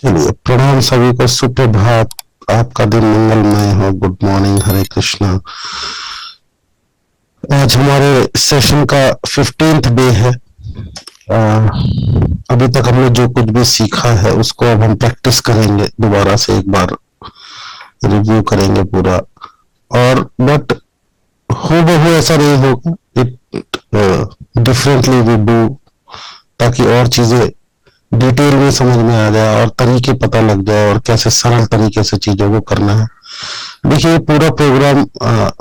चलिए, प्रणाम सभी को, सुप्रभात। आपका दिन मंगलमय हो। गुड मॉर्निंग, हरे कृष्णा। आज हमारे सेशन का 15th डे है। अभी तक हमने जो कुछ भी सीखा है उसको अब हम प्रैक्टिस करेंगे, दोबारा से एक बार रिव्यू करेंगे पूरा। और बट हूबहू ऐसा नहीं होगा, इट डिफरेंटली वी डू, ताकि और चीजें डिटेल में समझ में आ जाए और तरीके पता लग जाए और कैसे सरल तरीके से चीजों को करना है। देखिए, पूरा प्रोग्राम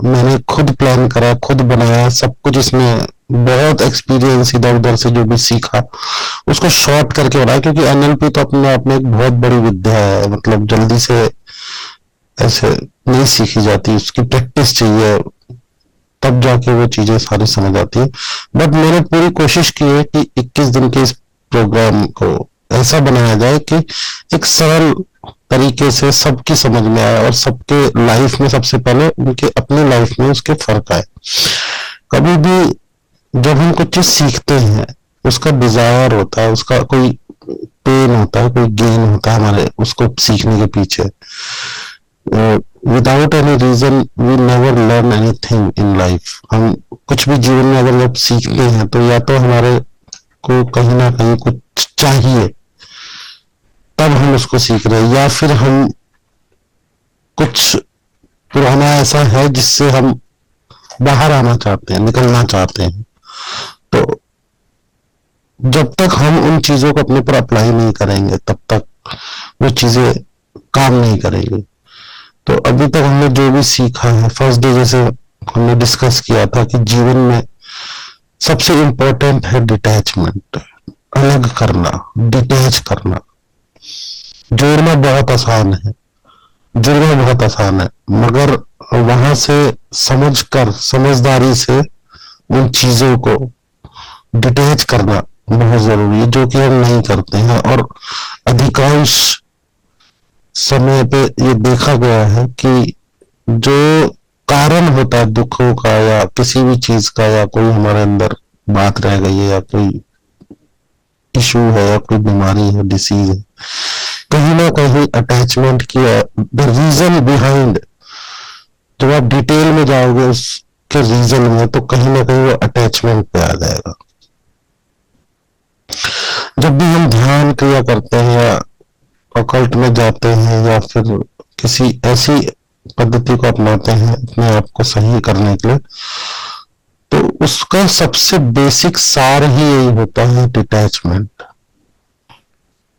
मैंने खुद प्लान करा, खुद बनाया, सब कुछ इसमें बहुत एक्सपीरियंस इधर उधर से जो भी सीखा उसको शॉर्ट करके बनाया, क्योंकि एनएलपी तो अपने आप में एक बहुत बड़ी विद्या है। मतलब जल्दी से ऐसे नहीं सीखी जाती, उसकी प्रैक्टिस चाहिए, तब जाके वो चीजें सारी समझ आती है। बट मैंने पूरी कोशिश की है कि 21 दिन के इस प्रोग्राम को ऐसा बनाया जाए कि एक सरल तरीके से सबकी समझ में आए और सबके लाइफ में, सबसे पहले उनके अपने लाइफ में उसके फर्क आए। कभी भी जब हम कुछ चीज सीखते हैं उसका डिजायर होता है, उसका कोई पेन होता है, कोई गेन होता है हमारे उसको सीखने के पीछे। Without any reason we never learn anything in life. हम कुछ भी जीवन में अगर जब सीखते हैं तो या तो हमारे को कहीं ना कहीं कुछ चाहिए तब हम उसको सीख रहे हैं, या फिर हम कुछ पुराना ऐसा है जिससे हम बाहर आना चाहते हैं, निकलना चाहते हैं। तो जब तक हम उन चीजों को अपने पर अप्लाई नहीं करेंगे तब तक वो चीजें काम नहीं करेंगी। तो अभी तक हमने जो भी सीखा है, फर्स्ट डे जैसे हमने डिस्कस किया था कि जीवन में सबसे इंपॉर्टेंट है डिटैचमेंट, अलग करना, डिटैच करना। जोड़ना बहुत आसान है, जुड़ना बहुत आसान है, मगर वहां से समझकर, समझदारी से उन चीजों को डिटैच करना बहुत जरूरी है, जो कि हम नहीं करते हैं। और अधिकांश समय पे ये देखा गया है कि जो कारण होता है दुखों का या किसी भी चीज का, या कोई हमारे अंदर बात रह गई है या कोई इशू है या कोई बीमारी है, डिसीज है, कहीं ना कहीं अटैचमेंट की द रीजन बिहाइंड, जब आप डिटेल में जाओगे उसके रीजन में तो कहीं ना कहीं वो अटैचमेंट पे आ जाएगा। जब भी हम ध्यान क्रिया करते हैं या ऑकल्ट में जाते हैं या फिर किसी ऐसी पद्धति को अपनाते हैं अपने आप को सही करने के लिए, तो उसका सबसे बेसिक सार ही यही होता है, डिटैचमेंट।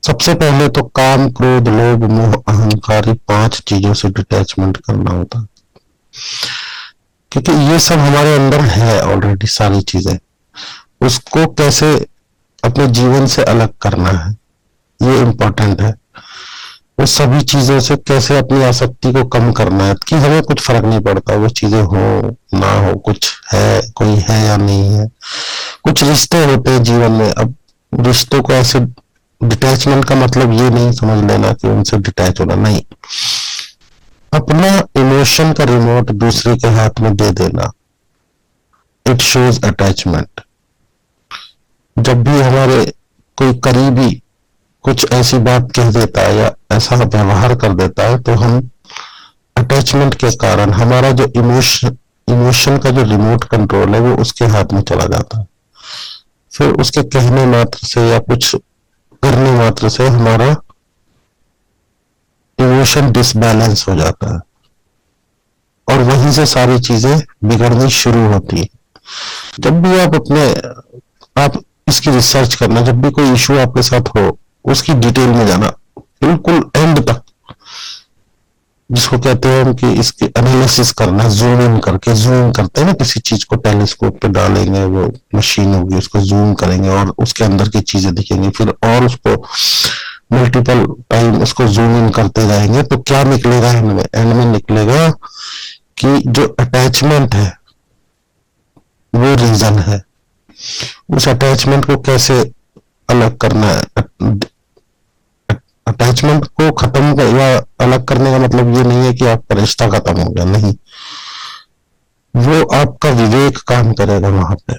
सबसे पहले तो काम, क्रोध, लोभ, मोह, अहंकार, 5 चीजों से डिटैचमेंट करना होता है, क्योंकि ये सब हमारे अंदर है ऑलरेडी, सारी चीजें। उसको कैसे अपने जीवन से अलग करना है ये इम्पोर्टेंट है। वो सभी चीजों से कैसे अपनी आसक्ति को कम करना है कि हमें कुछ फर्क नहीं पड़ता वो चीजें हो ना हो, कुछ है, कोई है या नहीं है। कुछ रिश्ते होते हैं जीवन में, अब रिश्तों को ऐसे डिटैचमेंट का मतलब ये नहीं समझ लेना कि उनसे डिटैच होना, नहीं। अपना इमोशन का रिमोट दूसरे के हाथ में दे देना, इट शोज अटैचमेंट। जब भी हमारे कोई करीबी कुछ ऐसी बात कह देता है या ऐसा व्यवहार कर देता है तो हम अटैचमेंट के कारण हमारा जो इमोशन का जो रिमोट कंट्रोल है वो उसके हाथ में चला जाता है। फिर उसके कहने मात्र से या कुछ करने मात्र से हमारा इमोशन डिसबैलेंस हो जाता है और वहीं से सारी चीजें बिगड़नी शुरू होती है। जब भी आप इसकी रिसर्च करना, जब भी कोई इशू आपके साथ हो उसकी डिटेल में जाना, बिल्कुल एंड तक, जिसको कहते हैं हम कि इसकी एनालिसिस करना, जूम इन करके, जूम करते हैं ना किसी चीज को, टेलीस्कोप पे डालेंगे, वो मशीन होगी, उसको जूम करेंगे और उसके अंदर की चीजें दिखेंगी, फिर और उसको मल्टीपल टाइम उसको जूम इन करते जाएंगे तो क्या निकलेगा? एंड में निकलेगा कि जो अटैचमेंट है वो रीजन है। उस अटैचमेंट को कैसे अलग करना है? अटैचमेंट को खत्म कर या अलग करने का मतलब ये नहीं है कि आपका रिश्ता खत्म हो गया, नहीं। वो आपका विवेक काम करेगा वहां पे।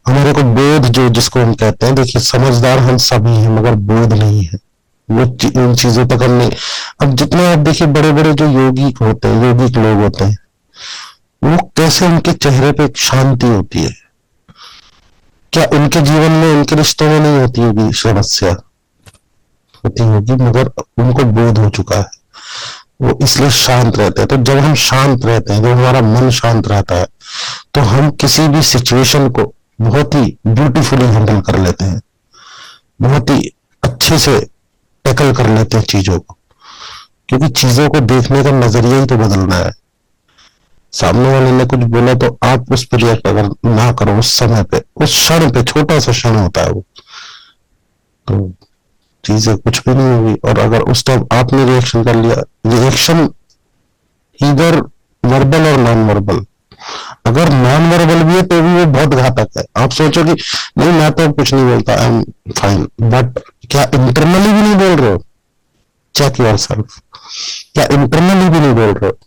हमारे को बोध, जो जिसको हम कहते हैं, देखिए समझदार हम सभी हैं मगर बोध नहीं है। उन चीजों तक हमने, अब जितने आप देखिए बड़े बड़े जो योगिक होते हैं, योगिक लोग होते हैं, वो कैसे उनके चेहरे पे एक शांति होती है। क्या उनके जीवन में, उनके रिश्तों में नहीं होती होगी समस्या? होती होगी, मगर उनको बोध हो चुका है, वो इसलिए शांत रहते हैं। तो जब हम शांत रहते हैं, जब हमारा मन शांत रहता है, तो हम किसी भी सिचुएशन को बहुत ही ब्यूटीफुली हैंडल कर लेते हैं, बहुत ही अच्छे से टैकल कर लेते हैं चीजों को, क्योंकि चीजों को देखने का नजरिया ही तो बदलना है। सामने वाले ने कुछ बोला तो आप उस पर रिएक्ट अगर ना करो उस समय पे, उस क्षण पे, छोटा सा क्षण होता है वो, तो चीजें कुछ भी नहीं होगी। और अगर उस टाइम आपने रिएक्शन कर लिया, रिएक्शन इधर वर्बल और नॉन वर्बल, अगर नॉन वर्बल भी है तो भी वो बहुत घातक है। आप सोचो कि नहीं मैं तो कुछ नहीं बोलता, आई एम फाइन, बट क्या इंटरनली भी नहीं बोल रहे हो? चेक योरसेल्फ, क्या इंटरनली भी नहीं बोल रहे हो?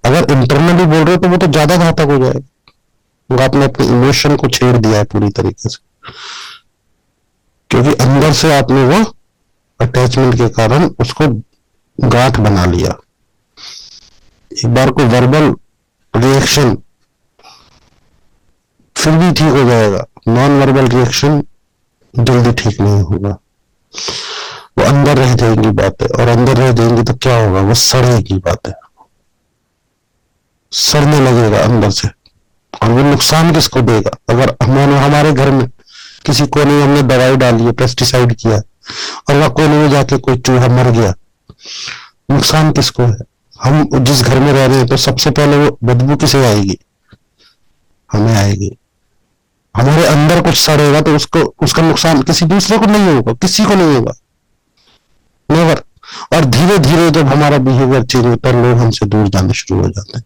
अगर इंटरनली बोल रहे हो तो वो तो ज्यादा घातक हो जाएगा, आपने अपने इमोशन को छेड़ दिया है पूरी तरीके से, क्योंकि अंदर से आपने वो अटैचमेंट के कारण उसको गांठ बना लिया। एक बार को वर्बल रिएक्शन फिर भी ठीक हो जाएगा, नॉन वर्बल रिएक्शन जल्दी ठीक नहीं होगा, वो अंदर रह जाएंगी बातें, और अंदर रह जाएंगी तो क्या होगा, वो सड़ेगी बातें, सड़ने लगेगा अंदर से, और वो नुकसान किसको देगा? अगर हमारे घर में किसी कोने में हमने दवाई डाली है, पेस्टिसाइड किया, और वह कोने में जाके कोई चूहा मर गया, नुकसान किसको है? हम जिस घर में रह रहे हैं तो सबसे पहले वो बदबू किसे आएगी? हमें आएगी। हमारे अंदर कुछ सड़ेगा तो उसका नुकसान किसी दूसरे को नहीं होगा, किसी को नहीं होगा, नेवर। और धीरे धीरे जब हमारा बिहेवियर चेंज होता है, लोग हमसे दूर जाने शुरू हो जाते हैं।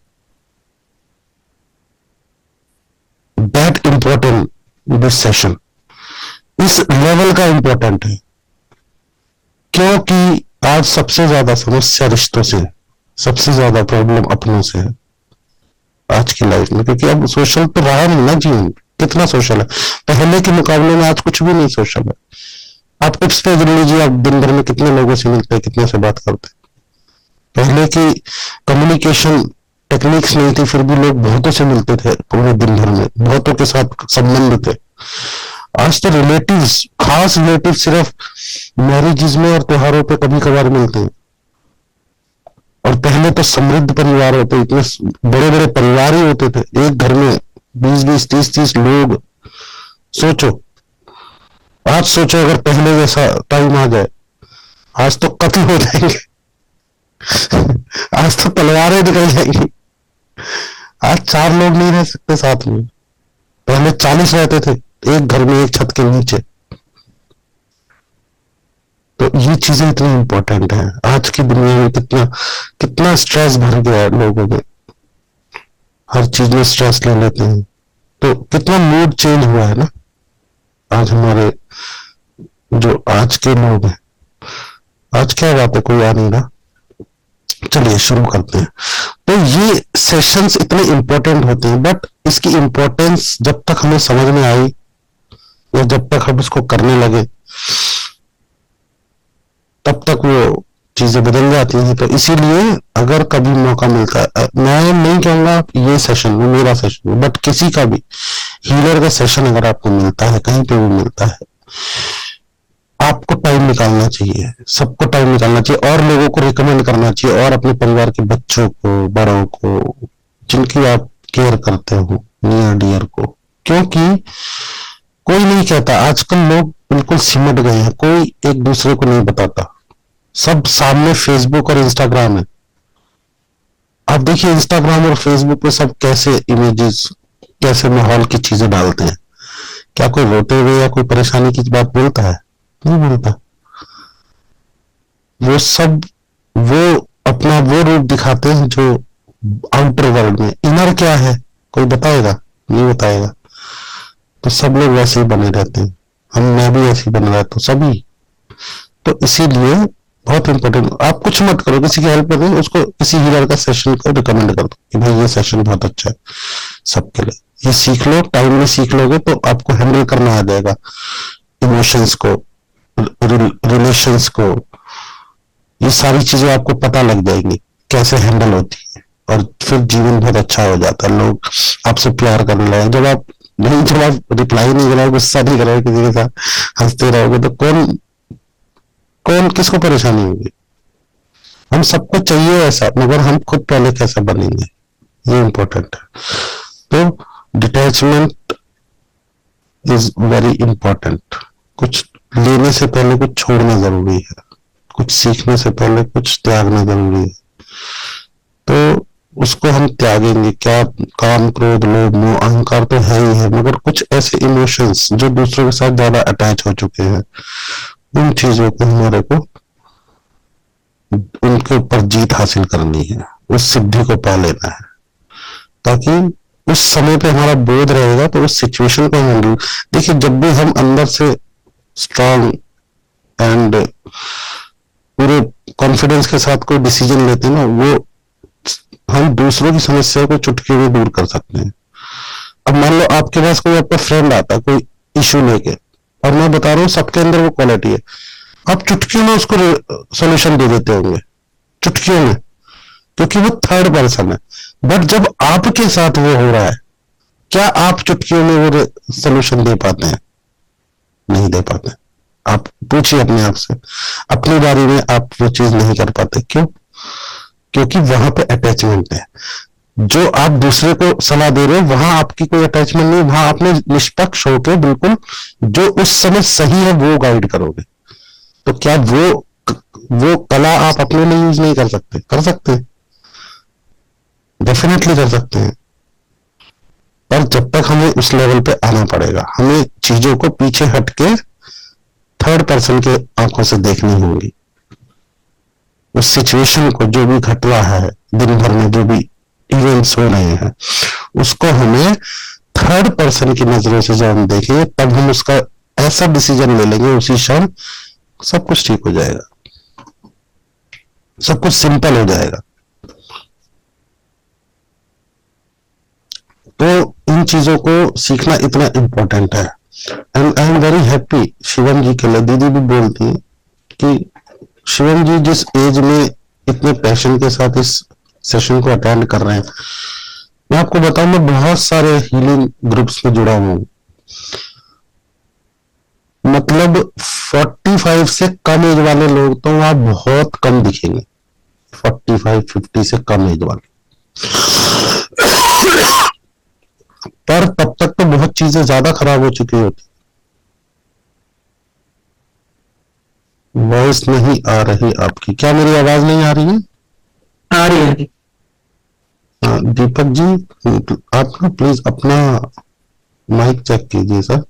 दैट इंपॉर्टेंट दिस सेशन, इस लेवल का इंपॉर्टेंट है, क्योंकि आज सबसे ज्यादा समस्या रिश्तों से, सबसे ज्यादा प्रॉब्लम अपनों से है आज की लाइफ में, क्योंकि अब सोशल तो रहा नहीं ना जीवन, कितना सोशल है, पहले के मुकाबले में आज कुछ भी नहीं सोशल है। आप टिप्स पे गिन लीजिए, आप दिन भर में कितने लोगों से मिलते हैं, कितने से बात करते हैं। पहले की कम्युनिकेशन टेक्निक्स नहीं थी, फिर भी लोग बहुतों से मिलते थे पूरे दिन भर में, बहुतों के साथ संबंध थे। आज तो रिलेटिव्स, खास रिलेटिव सिर्फ मैरिजेस में और त्योहारों पे कभी कभार मिलते हैं। और पहले तो समृद्ध परिवार होते, इतने बड़े बड़े परिवार ही होते थे, एक घर में 20-20, 30-30 लोग। सोचो, आज सोचो अगर पहले जैसा टाइम आ जाए, आज तो कत्ल हो जाएंगे आज तो तलवारें निकल जाएंगी। आज 4 लोग नहीं रह सकते साथ में, पहले 40 रहते थे एक घर में, एक छत के नीचे। तो ये चीजें इतनी इंपॉर्टेंट है। आज की दुनिया में कितना कितना स्ट्रेस भर गया है लोगों में, हर चीज में स्ट्रेस ले लेते हैं, तो कितना मूड चेंज हुआ है ना आज हमारे जो आज के लोग हैं। आज क्या बात है, कोई आ नहीं रहा, चलिए शुरू करते हैं। तो ये सेशंस इतने इंपॉर्टेंट होते हैं, बट इसकी इंपॉर्टेंस जब तक हमें समझ में आई, या जब तक हम इसको करने लगे, तब तक वो चीजें बदल जाती हैं। तो इसीलिए अगर कभी मौका मिलता है, मैं नहीं कहूंगा ये सेशन मेरा सेशन, बट किसी का भी हीलर का सेशन अगर आपको मिलता है, कहीं पे भी मिलता है, आपको टाइम निकालना चाहिए, सबको टाइम निकालना चाहिए, और लोगों को रिकमेंड करना चाहिए, और अपने परिवार के बच्चों को, बड़ों को, जिनकी आप केयर करते हो, नियर डियर को। क्योंकि कोई नहीं कहता, आजकल लोग बिल्कुल सिमट गए हैं, कोई एक दूसरे को नहीं बताता, सब सामने फेसबुक और इंस्टाग्राम है। आप देखिए इंस्टाग्राम और फेसबुक पे सब कैसे इमेजेस, कैसे माहौल की चीजें डालते हैं। क्या कोई रोते हुए या कोई परेशानी की बात बोलता है? नहीं बोलता। वो सब वो अपना वो रूप दिखाते हैं जो आउटर वर्ल्ड में। इनर क्या है कोई बताएगा? नहीं बताएगा। तो सब लोग वैसे ही बने रहते हैं, मैं भी ऐसे ही बन रहा, तो सभी। तो इसीलिए बहुत इंपॉर्टेंट, आप कुछ मत करो, किसी की हेल्प करो, उसको किसी हीलर का सेशन को रिकमेंड कर दो कि भाई ये सेशन बहुत अच्छा है सबके लिए, ये सीख लो। टाइम में सीख लोगे तो आपको हैंडल करना आ जाएगा इमोशंस को, रिलेशंस को, ये सारी चीजें आपको पता लग जाएंगी कैसे हैंडल होती है, और फिर जीवन बहुत अच्छा हो जाता है। लोग आपसे प्यार करने लगे। जब आप रिप्लाई नहीं करोगे, गुस्सा नहीं करोगे किसी के साथ, हंसते रहोगे, तो कौन कौन किसको परेशानी होगी? हम सबको चाहिए ऐसा, मगर हम खुद पहले कैसा बनेंगे, ये इंपॉर्टेंट है। तो डिटैचमेंट इज वेरी इंपॉर्टेंट। कुछ लेने से पहले कुछ छोड़ना जरूरी है, कुछ सीखने से पहले कुछ त्यागना जरूरी है। तो उसको हम त्यागेंगे क्या? काम, क्रोध, लोभ, मोह, अहंकार तो है ही है, मगर कुछ ऐसे इमोशंस जो दूसरों के साथ ज्यादा अटैच हो चुके हैं, उन चीजों को हमारे को उनके ऊपर जीत हासिल करनी है, उस सिद्धि को पा लेना है, ताकि उस समय पे हमारा बोध रहेगा तो उस सिचुएशन को हैंडल। देखिए, जब भी हम अंदर से स्ट्रांग एंड पूरे कॉन्फिडेंस के साथ कोई डिसीजन लेते हैं ना, वो हम दूसरों की समस्या को चुटकी में दूर कर सकते हैं। अब मान लो आपके पास कोई आपका फ्रेंड आता है कोई इश्यू लेके, और मैं बता रहा हूँ सबके अंदर वो क्वालिटी है, आप चुटकियों में उसको सोल्यूशन दे देते होंगे, चुटकियों में, क्योंकि वो थर्ड पर्सन है। बट जब आपके साथ वो हो रहा है, क्या आप चुटकियों में वो सोल्यूशन दे पाते हैं? नहीं दे पाते। आप पूछिए अपने आप से, अपनी बारी में आप वो चीज नहीं कर पाते। क्यों? क्योंकि वहां पे अटैचमेंट है। जो आप दूसरे को सलाह दे रहे हो, वहां आपकी कोई अटैचमेंट नहीं, वहां आपने निष्पक्ष होकर बिल्कुल जो उस समय सही है वो गाइड करोगे। तो क्या वो कला आप अपने लिए यूज नहीं कर सकते? कर सकते हैं, डेफिनेटली कर सकते हैं। पर जब तक हमें उस लेवल पे आना पड़ेगा, हमें चीजों को पीछे हटके थर्ड पर्सन के आंखों से देखनी होगी। उस सिचुएशन को, जो भी घट रहा है दिन भर में, जो भी इवेंट्स हो रहे हैं, उसको हमें थर्ड पर्सन की नजरों से जब हम देखेंगे, तब हम उसका ऐसा डिसीजन ले लेंगे, उसी क्षण सब कुछ ठीक हो जाएगा, सब कुछ सिंपल हो जाएगा। तो इन चीजों को सीखना इतना इंपॉर्टेंट है। And I am very happy, Shivam ji के लिए दीदी भी बोलती है कि शिवम जी जिस एज में इतने पैशन के साथ इस सेशन को अटेंड कर रहे हैं, मैं आपको बताऊं, मैं बहुत सारे हीलिंग ग्रुप्स में जुड़ा हूं। मतलब 45 से कम एज वाले लोग तो वहां बहुत कम दिखेंगे, 45-50 से कम एज वाले। पर तब तक तो बहुत चीजें ज्यादा खराब हो चुकी होती। वॉइस नहीं आ रही आपकी, क्या मेरी आवाज नहीं आ रही है? आ रही है। दीपक जी, आप ना प्लीज अपना माइक चेक कीजिए सर।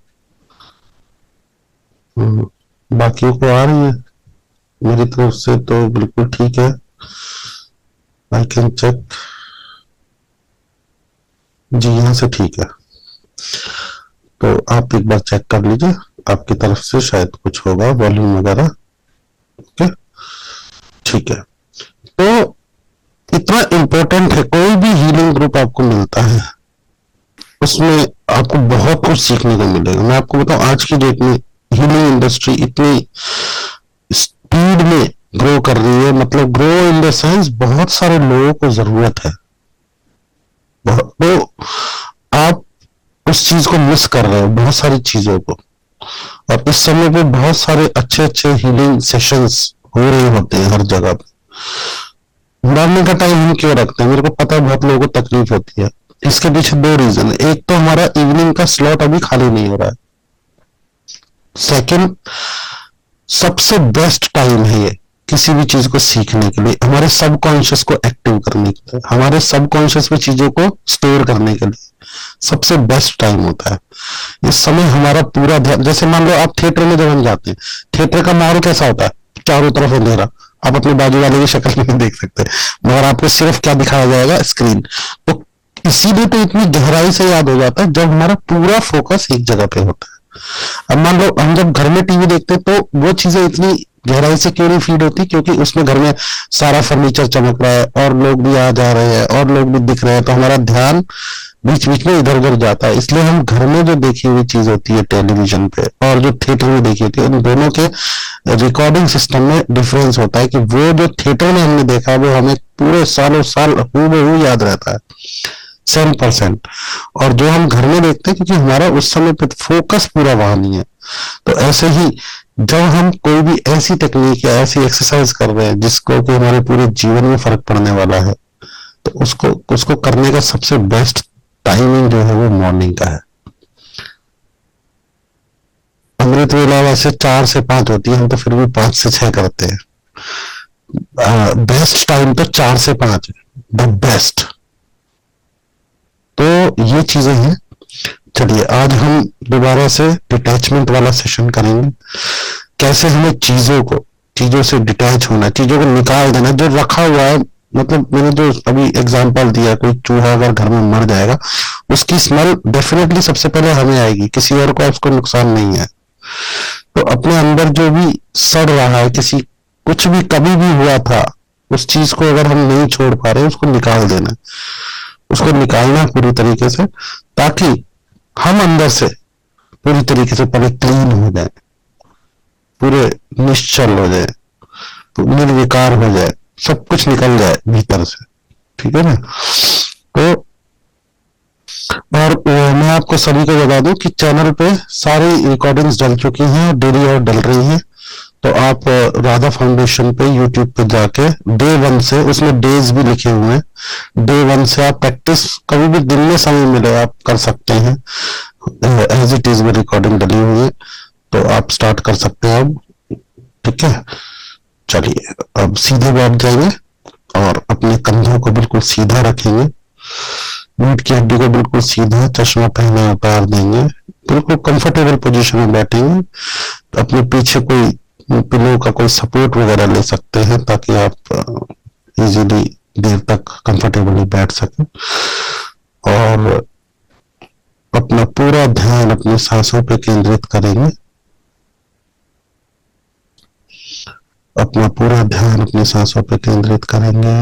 बाकियों को आ रही है, मेरी तरफ से तो बिल्कुल ठीक है। आई कैन चेक जी, यहाँ से ठीक है। तो आप एक बार चेक कर लीजिए, आपकी तरफ से शायद कुछ होगा वॉल्यूम वगैरह। ओके, ठीक है। तो इतना इंपॉर्टेंट है, कोई भी हीलिंग ग्रुप आपको मिलता है उसमें आपको बहुत कुछ सीखने को मिलेगा। मैं आपको बताऊं, आज की डेट में हीलिंग इंडस्ट्री इतनी स्पीड में ग्रो कर रही है, मतलब ग्रो इन द सेंस बहुत सारे लोगों को जरूरत है। तो आप उस चीज को मिस कर रहे हो, बहुत सारी चीजों को। और इस समय पे बहुत सारे अच्छे अच्छे हीलिंग सेशंस हो रहे होते हैं हर जगह पे। मॉर्निंग का टाइम हम क्यों रखते हैं? मेरे को पता है बहुत लोगों को तकलीफ होती है। इसके पीछे दो रीजन है। एक तो हमारा इवनिंग का स्लॉट अभी खाली नहीं हो रहा है। सेकंड, सबसे बेस्ट टाइम है ये किसी भी चीज को सीखने के लिए, हमारे सबकॉन्शियस को एक्टिव करने के लिए, हमारे सबकॉन्शियस में चीजों को स्टोर करने के लिए सबसे बेस्ट टाइम होता है। इस समय हमारा पूरा ध्यान, जैसे मान लो आप थिएटर में जब हम जाते हैं, थिएटर का माहौल कैसा होता है? चारों तरफ अंधेरा, आप अपने बाजू वाले की शक्ल नहीं देख सकते, मगर आपको सिर्फ क्या दिखाया जाएगा? स्क्रीन। तो इसीलिए तो इतनी गहराई से याद हो जाता है जब हमारा पूरा फोकस एक जगह पे होता है। अब मान लो हम जब घर में टीवी देखते हैं तो वो चीजें इतनी गहराई से क्यों नहीं फीड होती? क्योंकि उसमें घर में सारा फर्नीचर चमक रहा है और लोग भी आ जा रहे हैं और लोग भी दिख रहे हैं, तो हमारा ध्यान बीच बीच में इधर उधर जाता है। इसलिए हम घर में जो देखी हुई चीज होती है टेलीविजन पे और जो थिएटर में देखी होती है, उन दोनों के रिकॉर्डिंग सिस्टम में डिफरेंस होता है कि वो जो थिएटर में हमने देखा वो हमें पूरे सालों साल हूबहू याद रहता है 100%। और जो हम घर में देखते हैं, क्योंकि हमारा उस समय पे फोकस पूरा वहां नहीं है। तो ऐसे ही जब हम कोई भी ऐसी टेक्निक या ऐसी एक्सरसाइज कर रहे हैं जिसको कि हमारे पूरे जीवन में फर्क पड़ने वाला है, तो उसको उसको करने का सबसे बेस्ट टाइमिंग जो है वो मॉर्निंग का है। अमृत वेला वैसे 4 से 5 होती है, हम तो फिर भी 5 से 6 करते हैं। बेस्ट टाइम तो 4 से 5 है, द बेस्ट। तो ये चीजें हैं। चलिए आज हम दोबारा से डिटैचमेंट वाला सेशन करेंगे। कैसे हमें चीजों से डिटैच होना, चीजों को निकाल देना जो रखा हुआ है। मतलब मैंने जो अभी एग्जांपल दिया, कोई चूहा अगर घर में मर जाएगा, उसकी स्मेल डेफिनेटली सबसे पहले हमें आएगी, किसी और को उसको नुकसान नहीं है। तो अपने अंदर जो भी सड़ रहा है, कुछ भी कभी भी हुआ था, उस चीज को अगर हम नहीं छोड़ पा रहे, उसको निकाल देना, उसको निकालना पूरी तरीके से, ताकि हम अंदर से पूरी तरीके से पहले क्लीन हो जाए, पूरे निश्चल हो जाए, निर्विकार हो जाए, सब कुछ निकल जाए भीतर से। ठीक है ना? तो और मैं आपको सभी को बता दूं कि चैनल पे सारी रिकॉर्डिंग्स डल चुकी हैं, डेली और डल रही हैं। तो आप राधा फाउंडेशन पे यूट्यूब पे जाके डे 1 से, उसमें डेज भी लिखे हुए हैं, डे 1 से आप प्रैक्टिस कभी भी दिन में समय मिले आप कर सकते हैं। एज इट इज में रिकॉर्डिंग डली हुई है, तो आप स्टार्ट कर सकते हैं अब। ठीक है, चलिए अब सीधे बैठ जाएंगे और अपने कंधों को बिल्कुल सीधा रखेंगे, रीढ़ की हड्डी को बिल्कुल सीधा, चश्मा पहना उतार देंगे, बिल्कुल कंफर्टेबल पोजीशन में बैठेंगे। अपने पीछे कोई पिलो का कोई सपोर्ट वगैरह ले सकते हैं, ताकि आप इजीली देर तक कंफर्टेबली बैठ सकें। और अपना पूरा ध्यान अपनी सांसों पे केंद्रित करेंगे। अपना पूरा ध्यान अपनी सांसों पे केंद्रित करेंगे।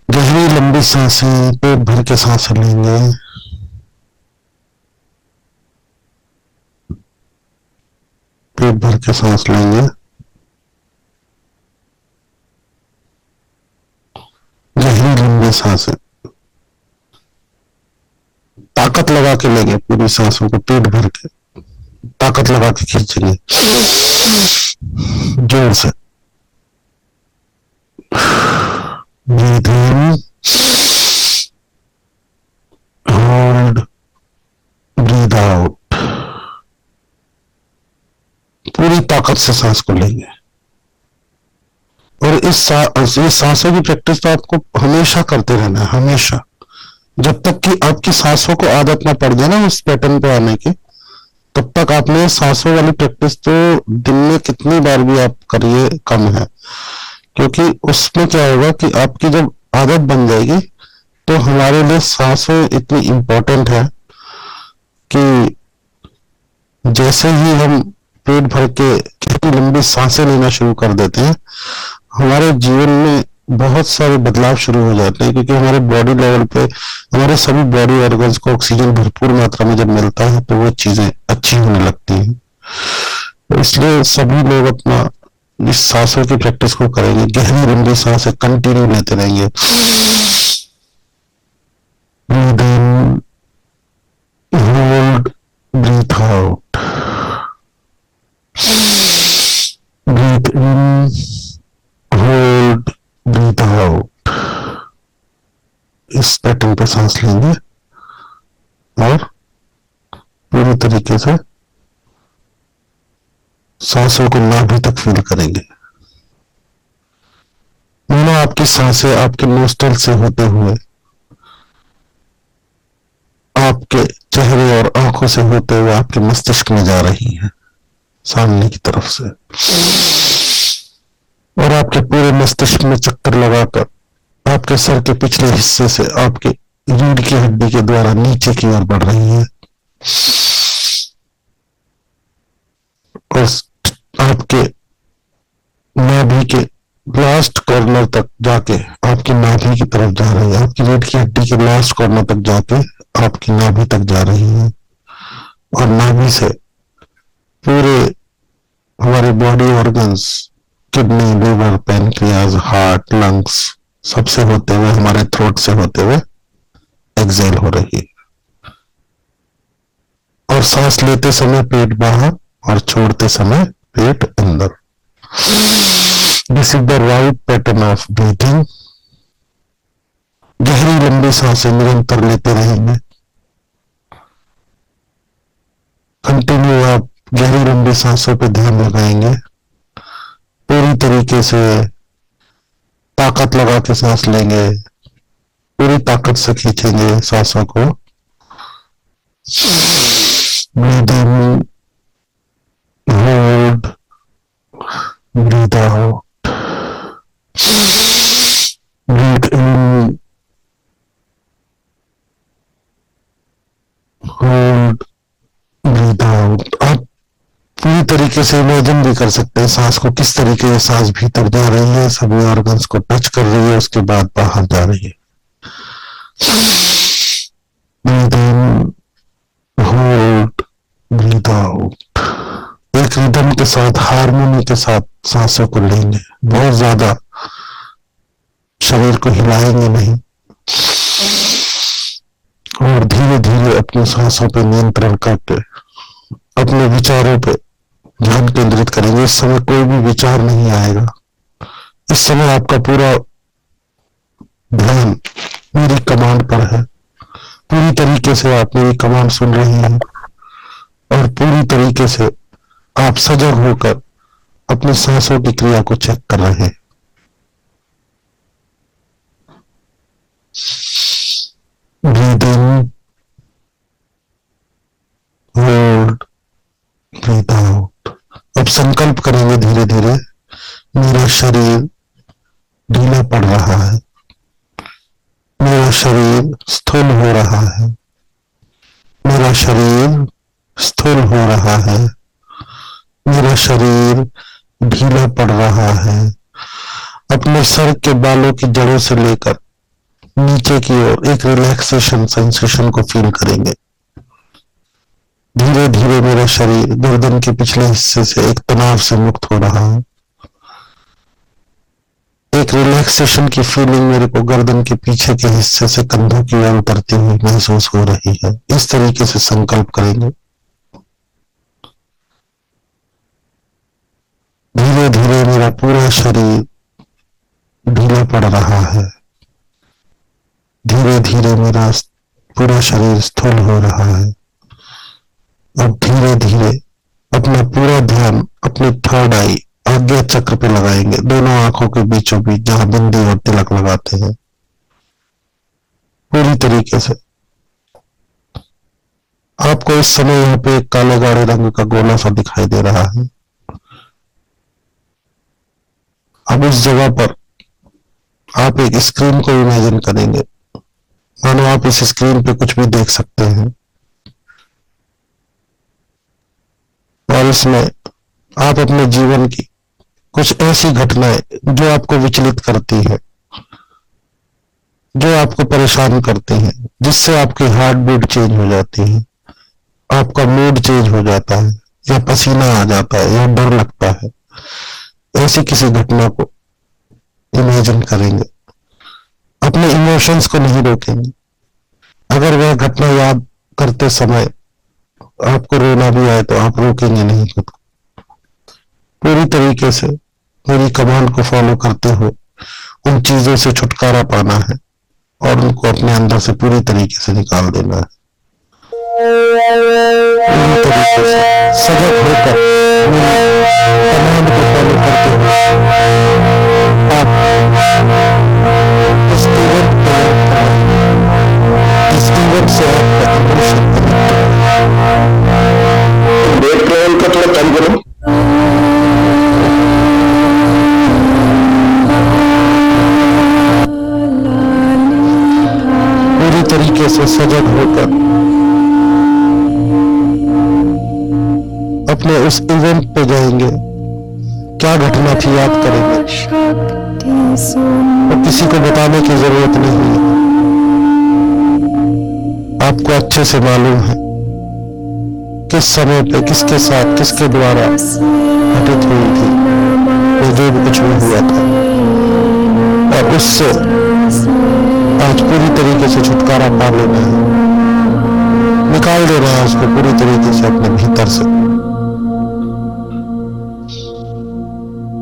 गहरी लंबी सांसें, पेट भर के सांसें लेंगे। पेट भर के सांस लेंगे। गहरी लंबी सांसें ताकत लगा के लेंगे, पूरी सांसों को पेट भर के ताकत लगा के खींचेंगे जोर से। ब्रीथ इन, होल्ड, ब्रीथ आउट। पूरी ताकत से सांस को लेंगे। और इस सांसों की प्रैक्टिस तो आपको हमेशा करते रहना है, हमेशा, जब तक कि आपकी सांसों को आदत ना पड़ जाए ना उस पैटर्न पे आने की, तब तक आपने सांसों वाली प्रैक्टिस तो दिन में कितनी बार भी आप करिए कम है। क्योंकि उसमें क्या होगा कि आपकी जब आदत बन जाएगी, तो हमारे लिए सांसें इतनी इंपॉर्टेंट है कि जैसे ही हम पेट भर के कितनी लंबी सांसें लेना शुरू कर देते हैं, हमारे जीवन में बहुत सारे बदलाव शुरू हो जाते हैं। क्योंकि हमारे बॉडी लेवल पे हमारे सभी बॉडी ऑर्गन्स को ऑक्सीजन भरपूर मात्रा में जब मिलता है, तो वो चीजें अच्छी होने लगती हैं। तो इसलिए सभी लोग अपना इस सांसों की प्रैक्टिस को करेंगे। गहरी लंबी सांसें कंटिन्यू लेते रहेंगे। ब्रीथ इन, होल्ड, ब्रीथ आउट। ब्रीथ इन, होल्ड, ब्रीथ आउट। इस पैटर्न पे सांस लेंगे और पूरी तरीके से सांसों को नाभि तक फील करेंगे। मानो आपकी सांसें आपके नोस्ट्रल से होते हुए आपके चेहरे और आंखों से होते हुए आपके मस्तिष्क में जा रही है, सामने की तरफ से, और आपके पूरे मस्तिष्क में चक्कर लगाकर आपके सर के पिछले हिस्से से आपके रीढ़ की हड्डी के द्वारा नीचे की ओर बढ़ रही है, और आपके नाभि के लास्ट कॉर्नर तक जाके आपकी नाभि नाभि की तरफ जा रही है, आपकी रीढ़ की हड्डी के लास्ट कॉर्नर तक जाके आपकी नाभि तक जा रही है, और नाभि से पूरे हमारे body organs, kidney, liver, pancreas, heart, lungs, सबसे होते हुए हमारे थ्रोट से होते हुए एक्सेल हो रही है। और सांस लेते समय पेट बाहर और छोड़ते समय पेट अंदर। This is the right pattern of breathing. गहरी लंबी सांसें निरंतर लेते रहेंगे। कंटिन्यू आप गहरी लंबी सांसों पे ध्यान लगाएंगे, पूरी तरीके से ताकत लगा के सांस लेंगे, पूरी ताकत से खींचेंगे सांसों को। ब्रीथ इन, होल्ड, ब्रीथ आउट, ब्रीथ इन, होल्ड, ब्रीथ आउट। आप पूरी तरीके से इमेजिन भी कर सकते हैं सांस को, किस तरीके से सांस भीतर जा रही है, सभी ऑर्गन्स को टच कर रही है, उसके बाद बाहर जा रही है। ब्रीथ इन, होल्ड, ब्रीथ आउट। एक रिदम के साथ, हारमोनी के साथ सांसों को लेंगे, बहुत ज्यादा शरीर को हिलाएंगे नहीं, और धीरे धीरे अपनी सांसों पर नियंत्रण करके अपने विचारों पे ध्यान केंद्रित करेंगे। इस समय कोई भी विचार नहीं आएगा। इस समय आपका पूरा ध्यान मेरी कमांड पर है। पूरी तरीके से आप मेरी कमांड सुन रहे हैं और पूरी तरीके से आप सजग होकर अपनी सांसों की क्रिया को चेक कर रहे हैं। ब्रीथ इन, होल्ड, ब्रीथ आउट। अब संकल्प करेंगे धीरे धीरे, मेरा शरीर ढीला पड़ रहा है, मेरा शरीर स्थूल हो रहा है, मेरा शरीर स्थूल हो रहा है, मेरा शरीर ढीला पड़ रहा है। अपने सर के बालों की जड़ों से लेकर नीचे की ओर एक रिलैक्सेशन सेंसेशन को फील करेंगे। धीरे धीरे मेरा शरीर गर्दन के पिछले हिस्से से एक तनाव से मुक्त हो रहा है। एक रिलैक्सेशन की फीलिंग मेरे को गर्दन के पीछे के हिस्से से कंधों की ओर उतरती हुई महसूस हो रही है। इस तरीके से संकल्प करेंगे। धीरे धीरे मेरा पूरा शरीर ढीला पड़ रहा है, धीरे धीरे मेरा पूरा शरीर स्थूल हो रहा है। अब धीरे धीरे अपना पूरा ध्यान अपनी थर्ड आई, आज्ञा चक्र पे लगाएंगे, दोनों आंखों के बीचों बीच, जहां बिंदी और तिलक लगाते हैं। पूरी तरीके से आपको इस समय यहाँ पे एक काले गाढ़े रंग का गोला सा दिखाई दे रहा है। अब उस जगह पर आप एक स्क्रीन को इमेजिन करेंगे, मानो आप इस स्क्रीन पे कुछ भी देख सकते हैं, और इसमें आप अपने जीवन की कुछ ऐसी घटनाएं जो आपको विचलित करती है, जो आपको परेशान करती हैं, जिससे आपकी हार्ट बीट चेंज हो जाती है, आपका मूड चेंज हो जाता है, या पसीना आ जाता है, या डर लगता है, ऐसी किसी घटना को इमेजिन करेंगे। अपने इमोशंस को नहीं रोकेंगे। अगर वह घटना याद करते समय आपको रोना भी आए तो आप रोकेंगे नहीं खुद को। पूरी तरीके से मेरी कमांड को फॉलो करते हुए उन चीजों से छुटकारा पाना है और उनको अपने अंदर से पूरी तरीके से निकाल देना है। पूरी तरीके से सजग होकर मेरी कमांड को फॉलो करते हुए आप इस इवेंट से आपका इमोशन ब्रेक ट्रेवल का थोड़ा कम करो। पूरी तरीके से सजग होकर अपने उस इवेंट पे जाएंगे क्या घटना थी याद करेंगे। और किसी को बताने की जरूरत नहीं है, आपको अच्छे से मालूम है किस समय पे किसके साथ किसके द्वारा घटित हुई थी ये जो भी कुछ भी हुआ था, और उससे आज पूरी तरीके से छुटकारा पा लेना है, निकाल देना है उसको पूरी तरीके से अपने भीतर से,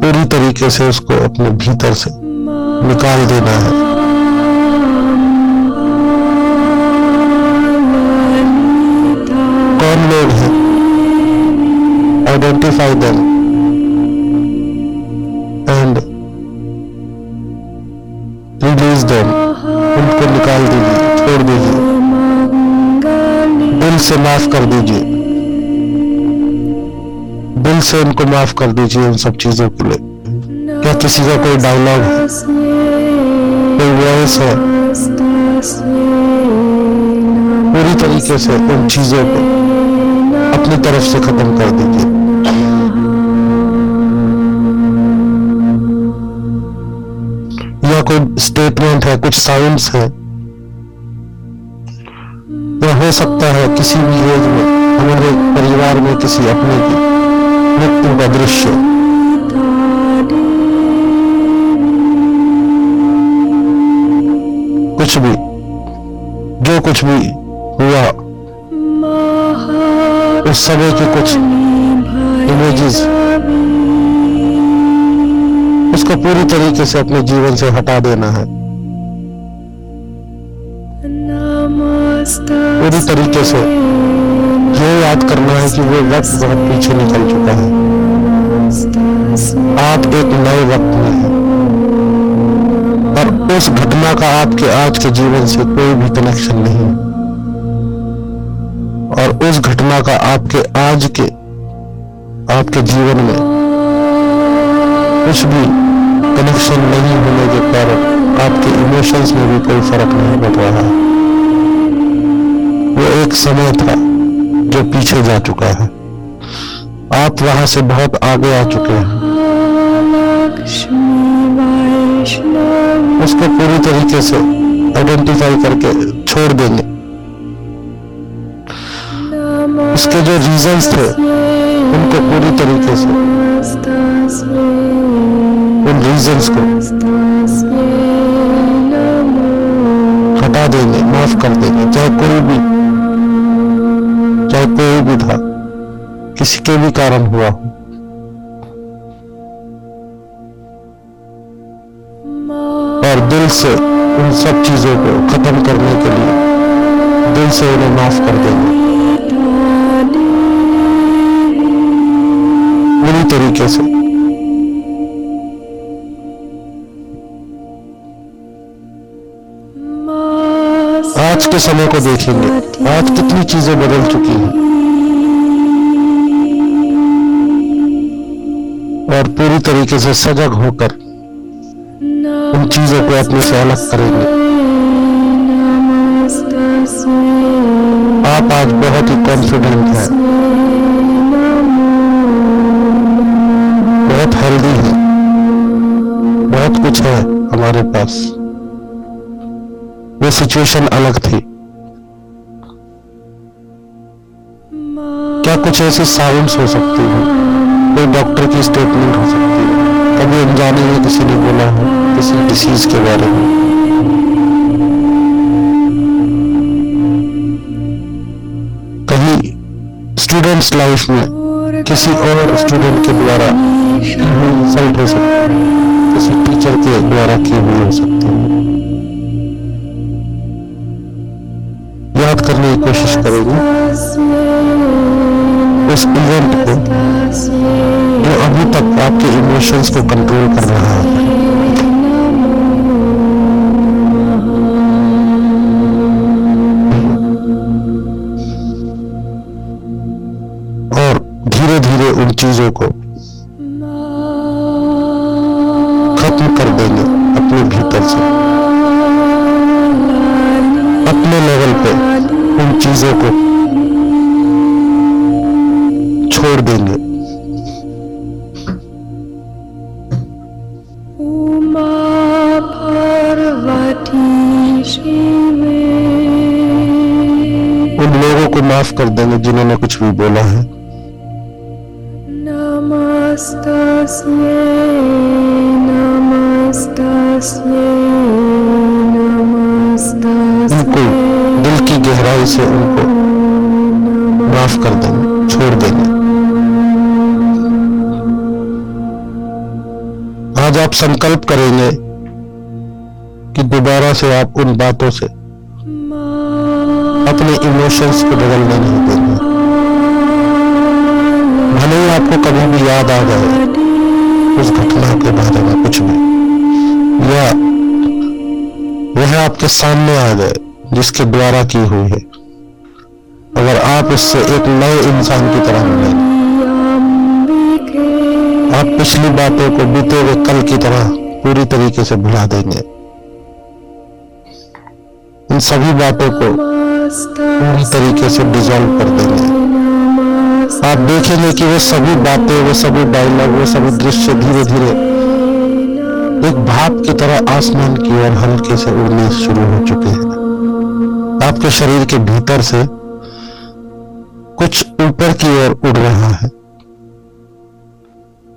पूरी तरीके से उसको अपने भीतर से निकाल देना है। कौन लोग हैं, identify them and release them, उनको निकाल दीजिए, छोड़ दीजिए, दिल से माफ कर दीजिए, दिल से उनको माफ कर दीजिए उन सब चीजों के लिए। क्या किसी का कोई डायलॉग है, कोई वॉइस है, पूरी तरीके से उन चीजों को अपनी तरफ से खत्म कर दीजिए। या कोई स्टेटमेंट है, कुछ साउंड्स है, या हो सकता है किसी भी एज में हमारे परिवार में किसी अपने की मृत्यु का दृश्य, कुछ भी, जो कुछ भी हुआ उस समय की कुछ इमेजेस, उसको पूरी तरीके से अपने जीवन से हटा देना है, पूरी तरीके से ये याद करना है कि वो वक्त बहुत पीछे निकल चुका है, आप एक नए वक्त में हैं, और उस घटना का आपके आज के जीवन से कोई भी कनेक्शन नहीं, और उस घटना का आपके आज के आपके जीवन में कुछ भी कनेक्शन नहीं होने के कारण आपके इमोशंस में भी कोई फर्क नहीं पड़ रहा है। वो एक समय था जो पीछे जा चुका है, आप वहां से बहुत आगे आ चुके हैं, उसको पूरी तरीके से आइडेंटिफाई करके छोड़ देंगे। उसके जो रीजंस थे उनको पूरी तरीके से, उन रीजंस को हटा देंगे, माफ कर देंगे, चाहे कोई भी था, किसी के भी कारण हुआ हो। और दिल से उन सब चीजों को खत्म करने के लिए दिल से उन्हें माफ कर देंगे पूरी तरीके से। आज के समय को देखेंगे, आज कितनी चीजें बदल चुकी हैं, और पूरी तरीके से सजग होकर उन चीजों को अपने से अलग करेंगे। आप आज बहुत ही कॉन्फिडेंट हैं, बहुत हेल्दी हैं, बहुत कुछ है हमारे पास। वो सिचुएशन अलग थी, क्या कुछ ऐसे साउंड्स हो सकती हैं, कोई डॉक्टर की स्टेटमेंट हो सकती है, कभी अनजाने में किसी ने बोला हो किसी डिसीज के बारे में, कहीं स्टूडेंट्स लाइफ में किसी और स्टूडेंट के द्वारा इंसल्ट हो सकती है, किसी टीचर के द्वारा की हुई हो सकती है। याद करने की कोशिश करेंगे उस इवेंट को जो अभी तक आपके इमोशंस को कंट्रोल कर रहा है। और धीरे धीरे उन चीजों को खत्म कर देंगे अपने भीतर से, अपने लेवल पे उन चीजों को छोड़ देंगे। कर देंगे जिन्होंने कुछ भी बोला है। नमस्तस्यै नमस्तस्यै नमस्तस्यै। उनको दिल की गहराई से उनको माफ कर देंगे, छोड़ देंगे। आज आप संकल्प करेंगे कि दोबारा से आप उन बातों से अपने इमोशंस को बदलने नहीं देंगे। भले ही आपको कभी भी याद आ जाए उस घटना के बारे में कुछ भी, या वह आपके सामने आ जाए जिसके द्वारा की हुई है, अगर आप उससे एक नए इंसान की तरह मिलेंगे, आप पिछली बातों को बीते हुए कल की तरह पूरी तरीके से भुला देंगे। इन सभी बातों को पूरी तरीके से डिसॉल्व कर देंगे। आप देखेंगे कि वो सभी बातें, वो सभी डायलॉग, वो सभी दृश्य धीरे धीरे एक भाप की तरह आसमान की ओर हल्के से उड़ने शुरू हो चुके हैं। आपके शरीर के भीतर से कुछ ऊपर की ओर उड़ रहा है।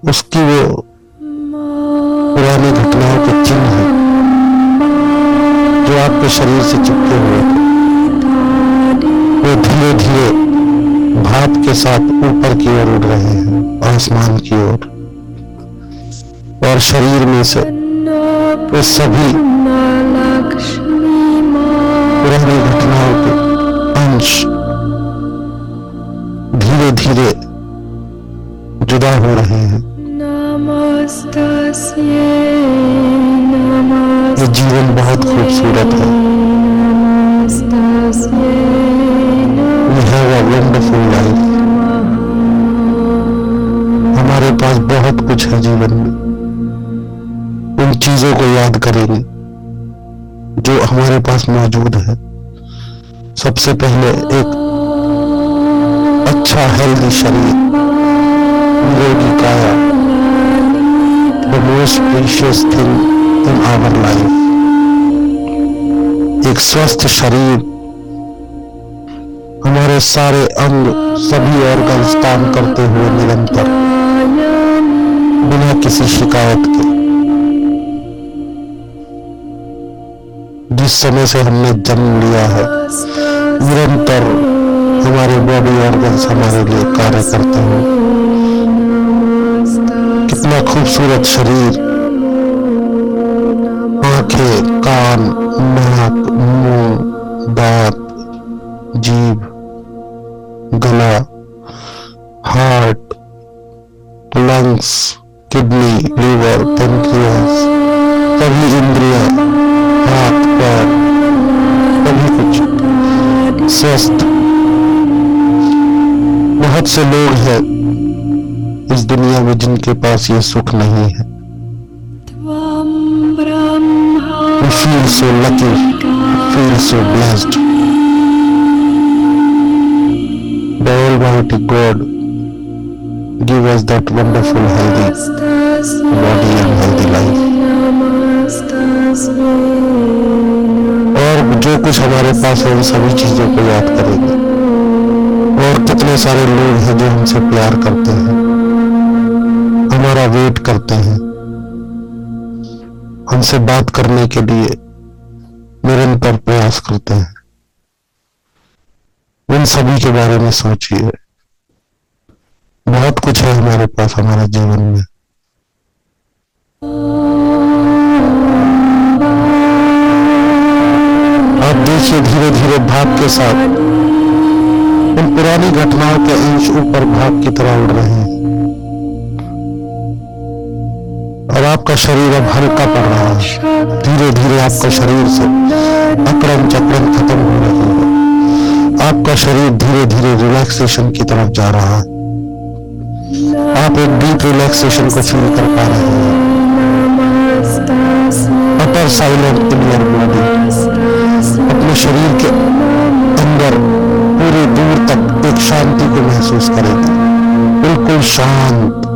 उसकी वो पुरानी घटनाओं के चिन्ह हैं जो आपके शरीर से चिपके हुए थे, वो धीरे धीरे भाप के साथ ऊपर की ओर उड़ रहे हैं, आसमान की ओर, और शरीर में से वो सभी पुरानी घटनाओं के अंश धीरे धीरे जुदा हो रहे हैं। ये जीवन बहुत खूबसूरत है। We have a wonderful life. हमारे पास बहुत कुछ है जीवन में। उन चीजों को याद करेंगे जो हमारे पास मौजूद है। सबसे पहले एक अच्छा हेल्दी शरीर, निरोगी काया, the most precious thing in our life. एक स्वस्थ शरीर, हमारे सारे अंग, सभी ऑर्गन्स काम करते हुए निरंतर, बिना किसी शिकायत के। जिस समय से हमने जन्म लिया है, निरंतर हमारे बॉडी ऑर्गन्स हमारे लिए कार्य करते हैं। कितना खूबसूरत शरीर, आंखें, कान, नाक, मुंह, दांत, जीभ, गला, heart, lungs, kidney, liver, pancreas, सभी इंद्रियां, हाथ, पैर, सभी कुछ स्वस्थ। बहुत से लोग हैं इस दुनिया में जिनके पास ये सुख नहीं है। We feel so lucky, feel so blessed. The Almighty God give us that wonderful healthy body and healthy life. और जो कुछ हमारे पास है उन सभी चीजों को याद करेंगे। और कितने सारे लोग हैं जो हमसे प्यार करते हैं, हमारा वेट करते हैं, हमसे बात करने के लिए निरंतर प्रयास करते हैं। उन सभी के बारे में सोचिए। बहुत कुछ है हमारे पास हमारे जीवन में। आप देखिए धीरे धीरे भाप के साथ उन पुरानी घटनाओं के अंश ऊपर भाप की तरह उड़ रहे हैं, और आपका शरीर अब हल्का पड़ रहा है। धीरे धीरे आपका शरीर से अकड़न चकड़न खत्म हो रही है। आपका शरीर धीरे धीरे रिलैक्सेशन की तरफ जा रहा है। आप एक डीप रिलैक्सेशन को फील कर पा रहे हैं। अटर साइलेंट इन योर बॉडी, अपने शरीर के अंदर पूरे दूर तक एक शांति को महसूस करेंगे। बिल्कुल शांत,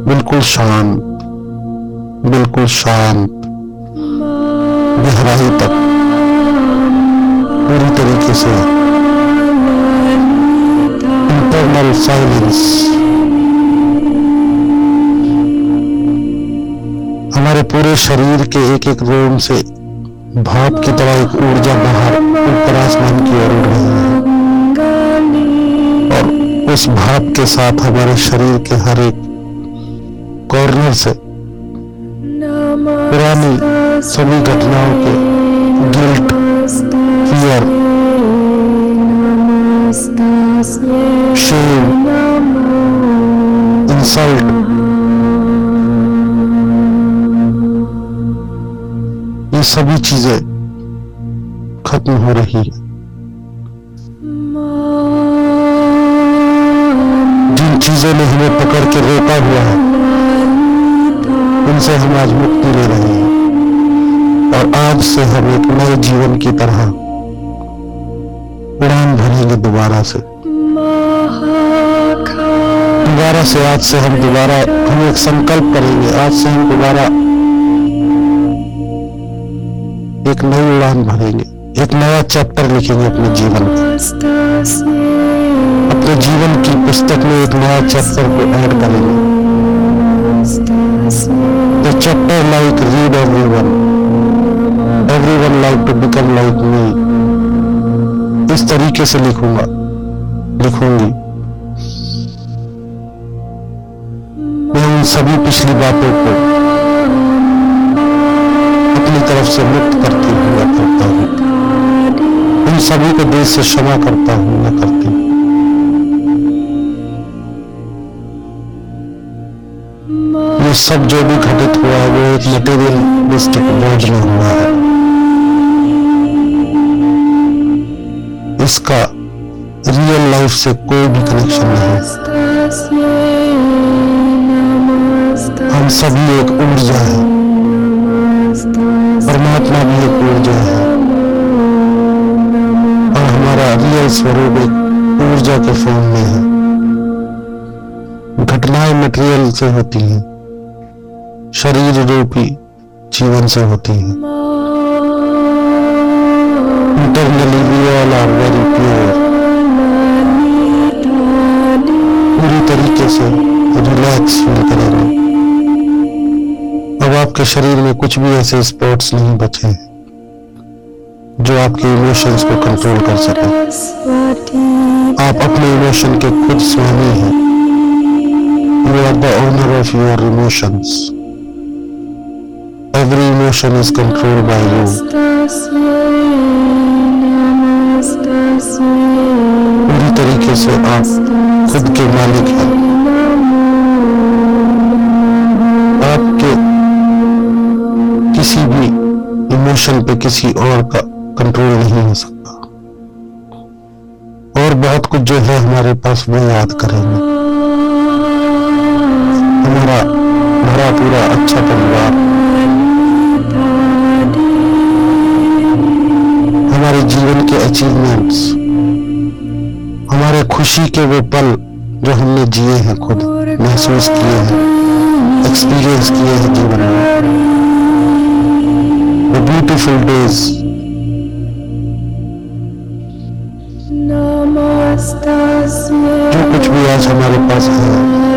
बिल्कुल शांत, बिल्कुल शांत, गहराई तक पूरी तरीके से इंटरनल साइलेंस। हमारे पूरे शरीर के एक एक रोम से भाप की तरह एक ऊर्जा बाहर ऊपर आसमान की ओर उड़ रही है, और उस भाप के साथ हमारे शरीर के हर एक कॉर्नर से पुरानी सभी घटनाओं के गिल्ट, फियर, शेम, इंसल्ट, ये सभी चीजें खत्म हो रही है। जिन चीजों ने हमें पकड़ के रोका हुआ है, उनसे हम आज मुक्ति ले रहे हैं, और आज से हम एक नए जीवन की तरह उड़ान भरेंगे दोबारा से। आज से हम एक संकल्प करेंगे, आज से हम दोबारा एक नई उड़ान भरेंगे, एक नया चैप्टर लिखेंगे अपने जीवन में। अपने जीवन की पुस्तक में एक नया चैप्टर को ऐड करेंगे। The chapter like read everyone like to become like me। इस तरीके से लिखूंगी। मैं उन सभी पिछली बातों को अपनी तरफ से मुक्त करती हूँ या करता हूँ। उन सभी को दिल से क्षमा करता हूँ या करती हूँ। ये सब जो भी घटित हुआ है वो एक मटेरियलिस्टिक वर्ल्ड में हुआ है। इसका रियल लाइफ से कोई भी कनेक्शन नहीं है। हम सभी एक ऊर्जा है, परमात्मा भी एक ऊर्जा है, और हमारा रियल स्वरूप एक ऊर्जा के फॉर्म में है। घटनाएं मटेरियल से होती हैं, शरीर रूपी जीवन से होती हैं। Internally we all are very pure. पूरी तरीके से रिलैक्स फील करेंगे। अब आपके शरीर में कुछ भी ऐसे स्पॉट्स नहीं बचे हैं जो आपके इमोशंस को कंट्रोल कर सके। आप अपने इमोशन के खुद स्वामी हैं। You are the owner of your emotions. Every emotion is controlled by you. पूरी तरीके से आप खुद के मालिक हैं। आपके किसी भी इमोशन पे किसी और का कंट्रोल नहीं हो सकता। और बहुत कुछ जो है हमारे पास वो याद करेंगे। हमारा भरा पूरा अच्छा परिवार, हमारे जीवन के अचीवमेंट्स, हमारे खुशी के वो पल जो हमने जिए हैं, खुद महसूस किए हैं, एक्सपीरियंस किए हैं जीवन में, the beautiful days, जो कुछ भी आज हमारे पास है,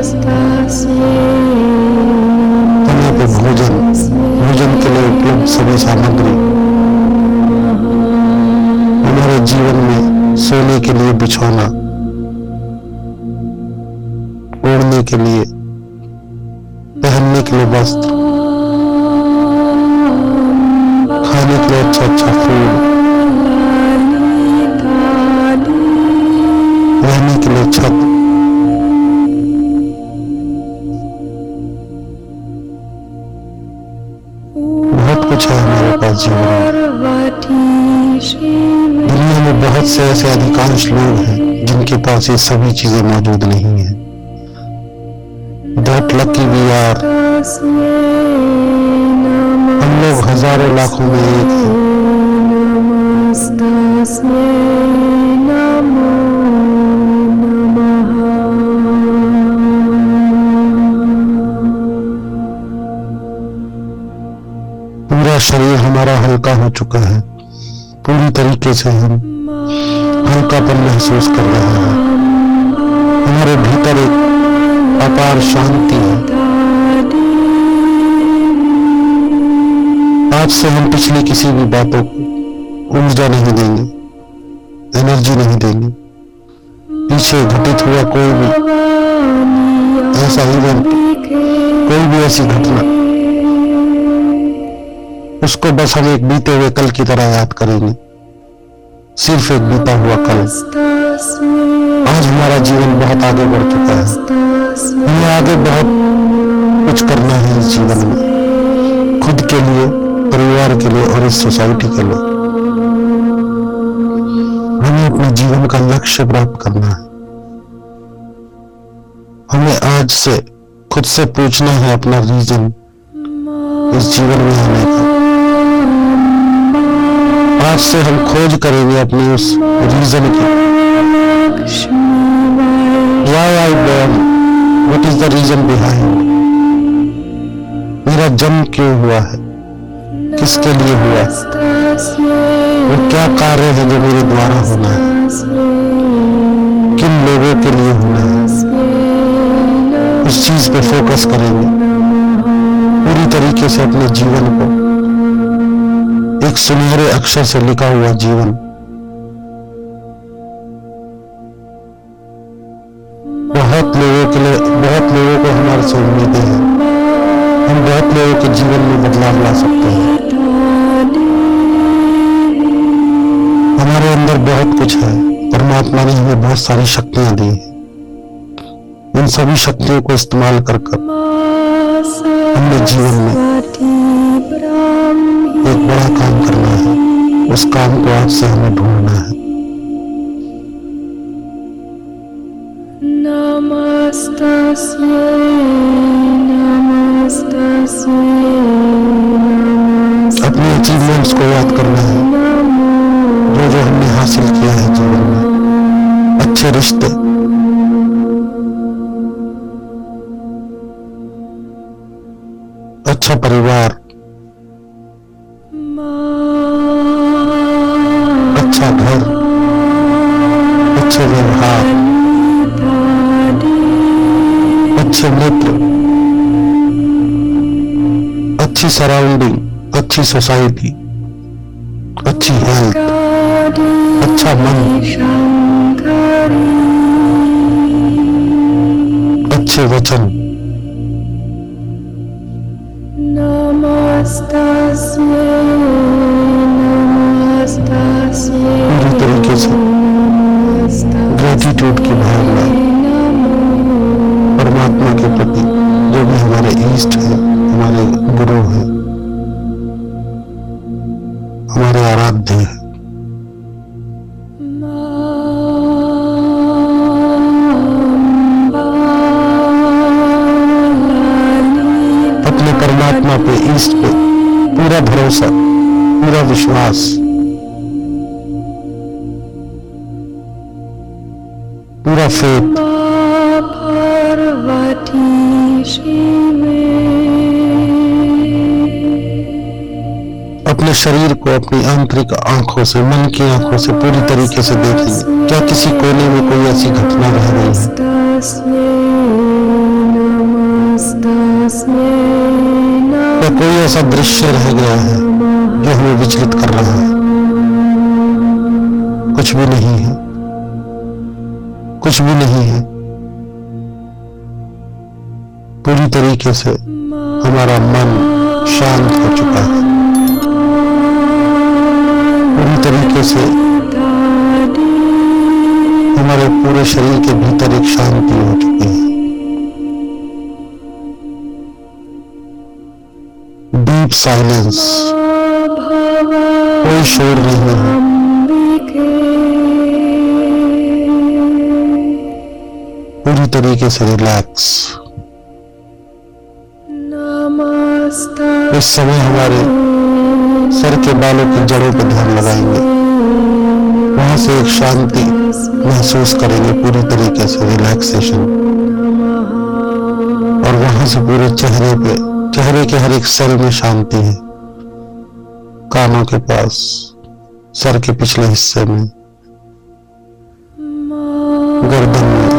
समय पे भोजन के लिए उपलब्ध सभी सामग्री, हमारे जीवन में सोने के लिए बिछौना, ओढ़ने के लिए, पहनने के लिए वस्त्र, खाने के लिए अच्छा फूड, रहने के लिए छत, बहुत कुछ है हमारे पास जीवन में। दुनिया में बहुत से ऐसे अधिकांश लोग हैं जिनके पास ये सभी चीजें मौजूद नहीं है। That lucky we are। हम लोग हजारों लाखों में एक हैं। पूरा शरीर हमारा हल्का हो चुका है। पूरी तरीके से हम हल्कापन महसूस कर रहे हैं। मेरे भीतर एक अपार शांति है। आज से हम पिछली किसी भी बातों को ऊर्जा नहीं देंगे, एनर्जी नहीं देंगे। पीछे घटित हुआ कोई भी ऐसा इवेंट, कोई भी ऐसी घटना, उसको बस हम एक बीते हुए कल की तरह याद करेंगे। सिर्फ एक बीता हुआ कल। आज हमारा जीवन बहुत आगे बढ़ चुका है। हमें आगे बहुत कुछ करना है इस जीवन में, खुद के लिए, परिवार के लिए और इस सोसाइटी के लिए। हमें अपने जीवन का लक्ष्य प्राप्त करना है। हमें आज से खुद से पूछना है अपना रीजन इस जीवन में आने का। आज से हम खोज करेंगे अपने उस रीजन की। Why I born? What is the reason behind? मेरा जन्म क्यों हुआ है? किसके लिए हुआ? वो क्या कार्य है जो मेरे द्वारा होना है? किन लोगों के लिए होना है? उस चीज पे फोकस करेंगे। पूरी तरीके से अपने जीवन को एक सुनहरे अक्षर से लिखा हुआ जीवन, बहुत लोगों के लिए, बहुत लोगों को हमारे से उम्मीदें हैं। हम बहुत लोगों के जीवन में बदलाव ला सकते हैं। हमारे अंदर बहुत कुछ है। परमात्मा ने हमें बहुत सारी शक्तियां दी हैं। इन सभी शक्तियों को इस्तेमाल कर हमने जीवन में एक बड़ा काम करना है। उस काम को आज से हमें ढूंढना है। अपने अचीवमेंट्स को याद करना है, जो हमने हासिल किया है जीवन में। अच्छे रिश्ते, अच्छा परिवार, अच्छा घर, अच्छे व्यवहार, अच्छे मित्र, अच्छी सराउंडिंग, अच्छी सोसाइटी, अच्छी हेल्थ, अच्छा मन, अच्छे वचन। पूरी तरीके से ग्रेटिट्यूड की भावना परमात्मा के प्रति, जो भी हमारे ईष्ट है, हमारे गुरु है, हमारे आराध्य है। अपने परमात्मा पे, ईष्ट पे पूरा भरोसा, पूरा विश्वास, पूरा फेथ। अपने शरीर को अपनी आंतरिक आंखों से, मन की आंखों से पूरी तरीके से देखेंगे। क्या किसी कोने में कोई ऐसी घटना रह गई है? क्या कोई ऐसा दृश्य रह गया है जो हमें विचलित कर रहा है? कुछ भी नहीं है, कुछ भी नहीं है। पूरी तरीके से हमारा मन शांत हो चुका है। पूरी तरीके से हमारे पूरे शरीर के भीतर एक शांति हो चुकी है। डीप साइलेंस, कोई शोर नहीं है। पूरी तरीके से रिलैक्स। इस समय हमारे सर के बालों की जड़ों पर ध्यान लगाएंगे। वहां से एक शांति महसूस करेंगे, पूरी तरीके से रिलैक्सेशन। और वहां से पूरे चेहरे पे, चेहरे के हर एक सेल में शांति है। कानों के पास, सर के पिछले हिस्से में, गर्दन में,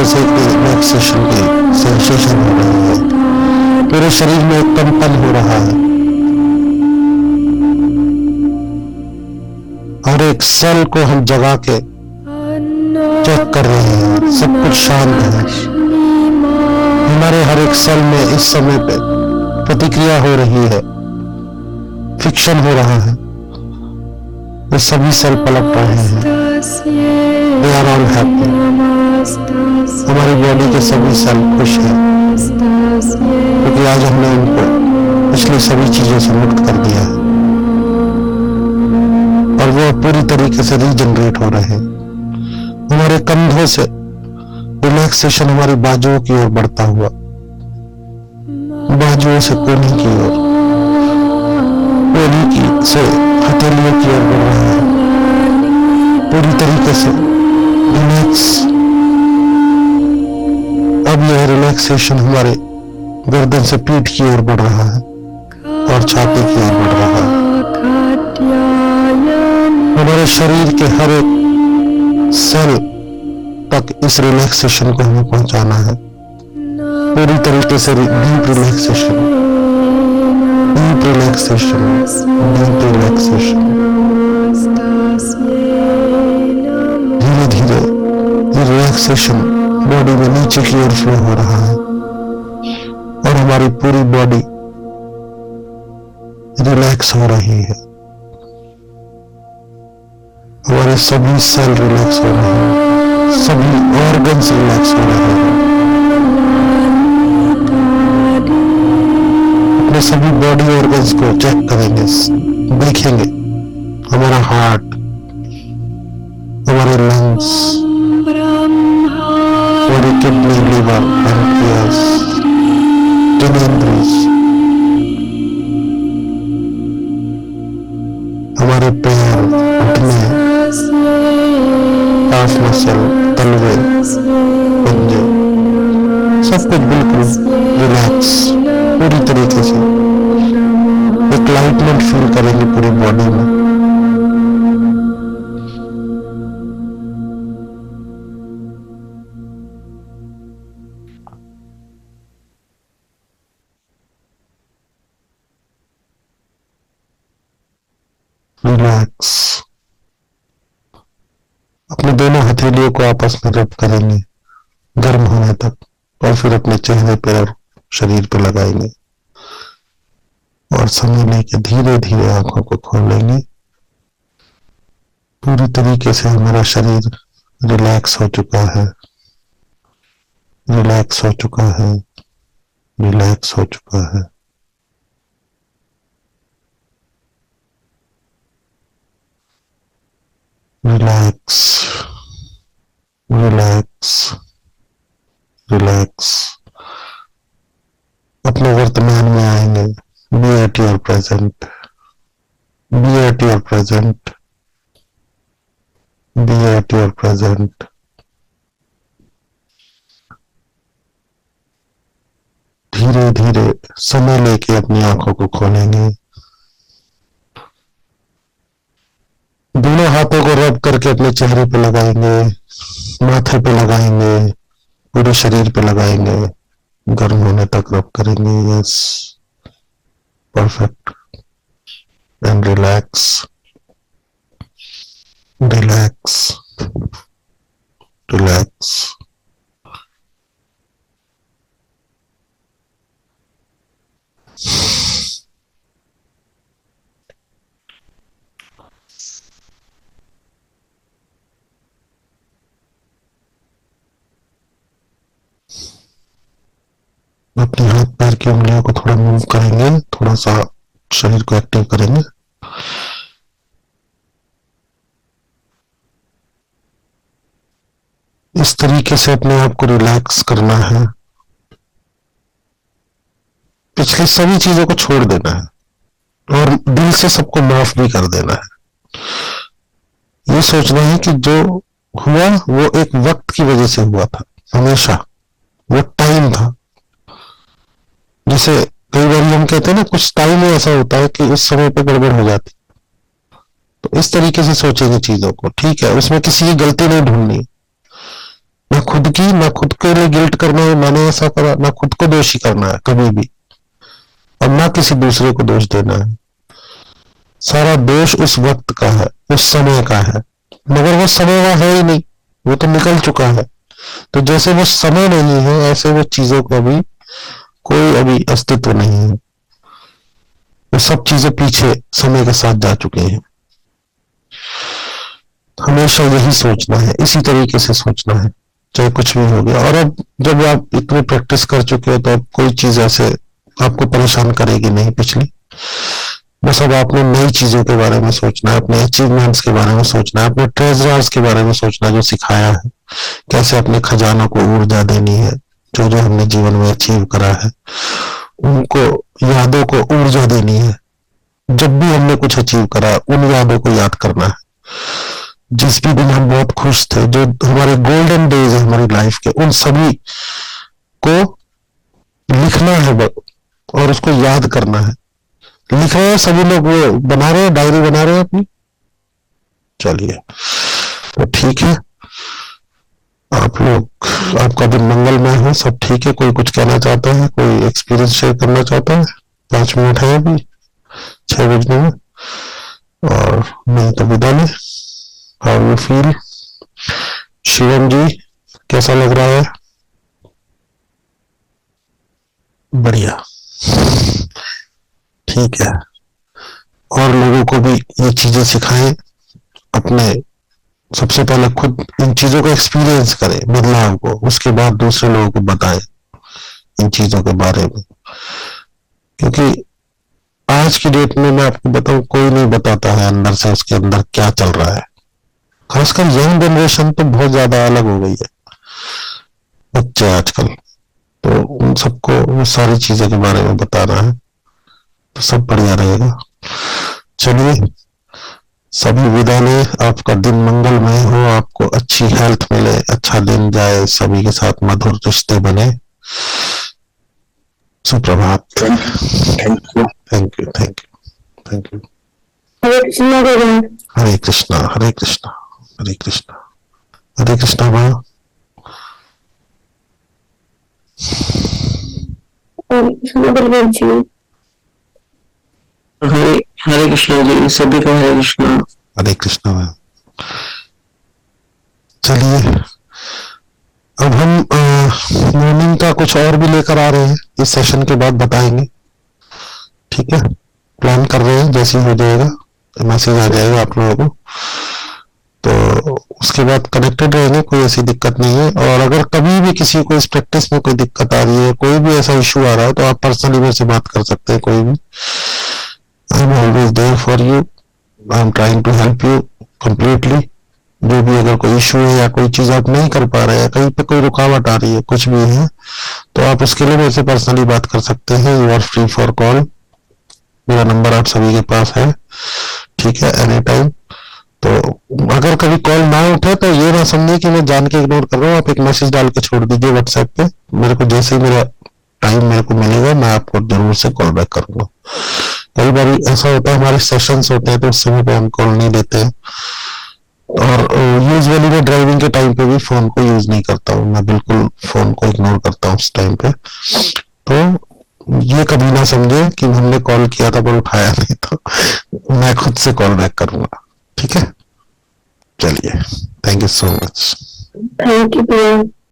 वजह से रिलैक्सेशन की सेंसेशन हो रही है, पूरे शरीर में एक कंपन हो रहा है, हर एक सेल को हम जगा के चेक कर रहे हैं, सब कुछ शांत है, हमारे हर एक सेल में इस समय पे प्रतिक्रिया हो रही है, फिक्शन हो रहा है, ये सभी सेल पलट रहे हैं, दे आर ऑल हैप्पी, हमारी बॉडी के सभी सेल खुश हैं क्योंकि आज हमने उनको पिछली सभी चीजों से मुक्त कर दिया है और वो पूरी तरीके से रीजनरेट हो रहे हैं। हमारे कंधों से रिलैक्सेशन हमारी बाजुओं की ओर बढ़ता हुआ, बाजुओं से कोहनी की ओर, कोहनी की से हथेलियों की ओर बढ़ रहा है, पूरी तरीके से रिलैक्स। अब यह रिलैक्सेशन हमारे गर्दन से पीठ की ओर बढ़ रहा है और छाती की ओर बढ़ रहा है। हमारे शरीर के हर एक सेल तक इस रिलैक्सेशन को हमें पहुंचाना है, पूरी तरीके से deep relaxation, deep relaxation, deep relaxation. धीरे धीरे ये रिलैक्सेशन बॉडी में नीचे की ओर फ्लो हो रहा है और हमारी पूरी बॉडी रिलैक्स हो रही है, हमारे सभी सेल रिलैक्स हो रहे हैं, सभी ऑर्गन्स रिलैक्स हो रहे हैं, अपने सभी बॉडी ऑर्गन्स को चेक करेंगे, देखेंगे हमारा हार्ट, हमारे लंग्स, हमारी किडनी, लिवर, पैनक्रियास, जननेंद्रियस, हमारे पैर, घुटने, काफ मसल, तलवे, पंजे, सब कुछ बिल्कुल रिलैक्स, पूरी तरीके से एक लाइटनेस फील करेंगे पूरी बॉडी में। रिलैक्स। अपने दोनों हथेलियों को आपस में रब करेंगे गर्म होने तक और फिर अपने चेहरे पर और शरीर पर लगाएंगे और समय लेके धीरे धीरे आंखों को खोलेंगे। पूरी तरीके से हमारा शरीर रिलैक्स हो चुका है, रिलैक्स हो चुका है, रिलैक्स हो चुका है। Relax, relax, relax. अपने वर्तमान में आएंगे, be at your present, be at your present, be at your present. धीरे धीरे समय लेके अपनी आंखों को खोलेंगे, दोनों हाथों को रब करके अपने चेहरे पे लगाएंगे, माथे पे लगाएंगे, पूरे शरीर पे लगाएंगे, गर्म होने तक रब करेंगे। Yes, perfect. And relax, relax, relax. अपने हाथ पैर की उंगलियों को थोड़ा मूव करेंगे, थोड़ा सा शरीर को एक्टिव करेंगे। इस तरीके से अपने आप को रिलैक्स करना है, पिछली सभी चीजों को छोड़ देना है और दिल से सबको माफ भी कर देना है। ये सोचना है कि जो हुआ वो एक वक्त की वजह से हुआ था, हमेशा वो टाइम था। जैसे कई बार हम कहते हैं ना, कुछ टाइम में ऐसा होता है कि उस समय पे गड़बड़ हो जाती, तो इस तरीके से सोचेंगे चीजों को। ठीक है, उसमें किसी की गलती नहीं ढूंढनी, ना खुद की, ना खुद के लिए गिल्ट करना है मैंने ऐसा करा, ना खुद को दोषी करना है कभी भी, और ना किसी दूसरे को दोष देना है। सारा दोष उस वक्त का है, उस समय का है, मगर वो समय वहां है ही नहीं, वो तो निकल चुका है। तो जैसे वो समय नहीं है, ऐसे वो चीजों का भी कोई अभी अस्तित्व नहीं है। वो सब चीजें पीछे समय के साथ जा चुके हैं। हमेशा यही सोचना है, इसी तरीके से सोचना है, चाहे कुछ भी हो गया। और अब जब आप इतनी प्रैक्टिस कर चुके हो, तो अब कोई चीज ऐसे आपको परेशान करेगी नहीं पिछली। बस अब आपने नई चीजों के बारे में सोचना है, अपने अचीवमेंट्स के बारे में सोचना है, अपने ट्रेजर्स के बारे में सोचना है जो सिखाया है, कैसे अपने खजानों को ऊर्जा देनी है, जो जो हमने जीवन में अचीव करा है उनको, यादों को ऊर्जा देनी है। जब भी हमने कुछ अचीव करा उन यादों को याद करना है। जिस भी दिन हम बहुत खुश थे, जो हमारे गोल्डन डेज है हमारी लाइफ के, उन सभी को लिखना है और उसको याद करना है। लिख रहे हैं सभी लोग, वो बना रहे हैं, डायरी बना रहे हैं अपनी। चलिए तो ठीक है, आप लोग, आपका दिन मंगलमय हो, सब ठीक है। कोई कुछ कहना चाहता है, कोई एक्सपीरियंस शेयर करना चाहता है? 5 मिनट है अभी 6 बजने में, और नहीं तो विदा लें। How you feel? Shivam ji कैसा लग रहा है? बढ़िया, ठीक है। और लोगों को भी ये चीजें सिखाएं, अपने सबसे पहले खुद इन चीजों को एक्सपीरियंस करें, बदलाव को, उसके बाद दूसरे लोगों को बताएं इन चीजों के बारे में। क्योंकि आज की डेट में मैं आपको बताऊं, कोई नहीं बताता है अंदर से उसके अंदर क्या चल रहा है। खासकर यंग जनरेशन तो बहुत ज्यादा अलग हो गई है, बच्चे आजकल, तो उन सबको वो सारी चीजों के बारे में बताना है, तो सब बढ़िया रहेगा। चलिए सभी विदा लें, आपका दिन मंगलमय हो, आपको अच्छी हेल्थ मिले, अच्छा दिन जाए, सभी के साथ मधुर रिश्ते बने। सुप्रभात। Thank you, thank you, thank you, thank you. Hare Krishna भगवान। हरे कृष्णा, हरे कृष्णा, हरे कृष्णा, हरे कृष्णा। माँ हरे कृष्णा बलदेव जी। हरे हरे कृष्णा जी, सभी को हरे कृष्णा। हरे कृष्णा। मैम चलिए अब हम मॉर्निंग का कुछ और भी लेकर आ रहे हैं, इस सेशन के बाद बताएंगे, ठीक है? प्लान कर रहे हैं, जैसे ही हो जाएगा मैसेज आ जाएगा आप लोगों को, तो उसके बाद कनेक्टेड रहेंगे, कोई ऐसी दिक्कत नहीं है। और अगर कभी भी किसी को इस प्रैक्टिस में कोई दिक्कत आ रही है, कोई भी ऐसा इशू आ रहा है, तो आप पर्सनली मेरे से बात कर सकते हैं, कोई भी। I am always there for you, I am trying to help you completely. जो भी अगर कोई इशू है या कोई चीज आप नहीं कर पा रहे हैं, कहीं पे कोई रुकावट आ रही है, कुछ भी है, तो आप उसके लिए मेरे से पर्सनली बात कर सकते हैं। You are free for call, मेरा नंबर आप सभी के पास है, ठीक है, एनी टाइम। तो अगर कभी कॉल ना उठे तो ये ना समझे कि मैं जान के इग्नोर कर रहा हूँ, आप एक मैसेज डाल के छोड़ दीजिए व्हाट्सएप पे, मेरे को जैसे ही मेरा टाइम मेरे को मिलेगा मैं आपको जरूर से कॉल बैक करूंगा। कई बार ऐसा होता है, हमारे सेशंस होते हैं तो उस समय पे हम कॉल नहीं लेते हैं, और यूजुअली मैं ड्राइविंग के टाइम पे भी फोन को यूज नहीं करता हूँ, मैं बिल्कुल फोन को इग्नोर करता हूँ उस टाइम पे। तो ये कभी ना समझे कि हमने कॉल किया था पर उठाया नहीं, तो मैं खुद से कॉल बैक करूंगा, ठीक है? चलिए, thank you so much. Thank you भगवान।